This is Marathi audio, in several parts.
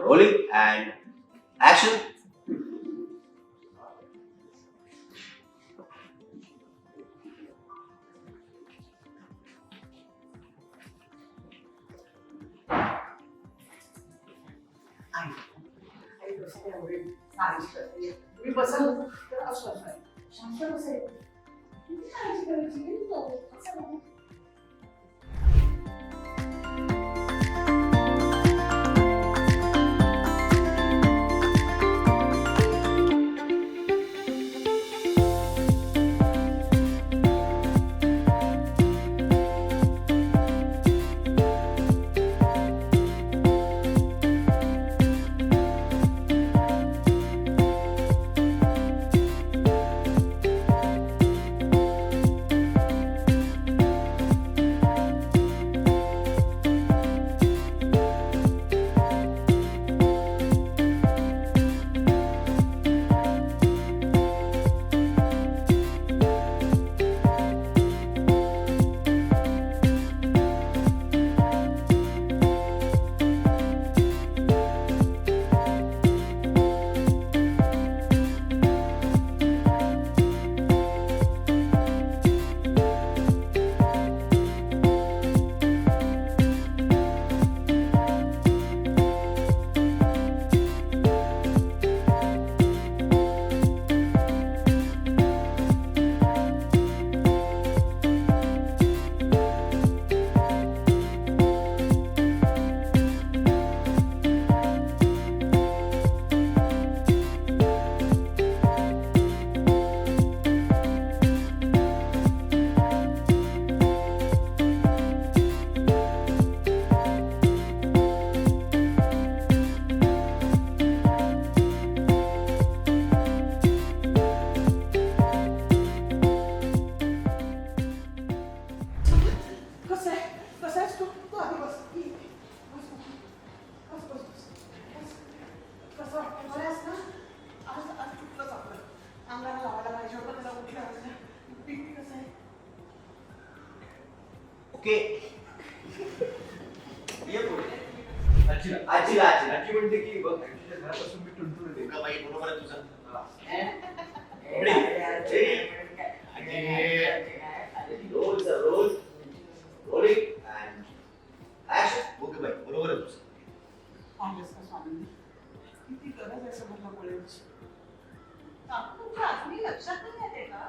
Rolling and action. मी बसलो तर असं असं शांत बसायचं. किती काळजी करायची नाही तू असं बघ. कसं आहे? कसं आहेस तू? तू आधी बस. बस, बस, बस, बस. कसं वाटतं? बरं आहेस ना? आज चुकलंच आपलं. अंगाला लावायला पाहिजे होतं, त्याला उठलं असलं. पिंकी कसं आहे? Okay. ये पुढे. आजीला आजी म्हणते की बघ आजीच्या घरापासून मी टुनटुन येते का बाई बरोबर आहे तुझं. Role rolling and action. Okay बाई बरोबर आहे तुझं. पाहिलंस का स्वामींनी? किती गरज आहे समजला मुळेच. तुमच्या अजूनही लक्षात नाही येते का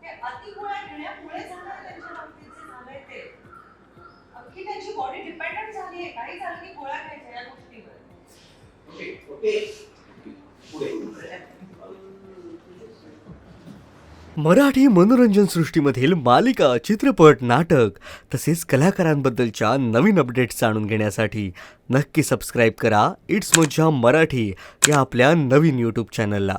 हे अतिगोळ्या घेण्यामुळे झालं त्यांच्या बाबतीत जे झालंय ते अख्खी त्यांची बॉडी डिपेंडंट झाली आहे काही झालं की गोळ्या घ्यायच्या या गोष्टीवर. ओके ओके पुढे. मराठी मनोरंजन सृष्टीमधील मालिका, चित्रपट, नाटक तसेच कलाकारांबद्दलच्या नवीन अपडेट्स जाणून घेण्यासाठी नक्की सबस्क्राईब करा इट्स मज्जा मराठी या आपल्या नवीन यूट्यूब चॅनलला.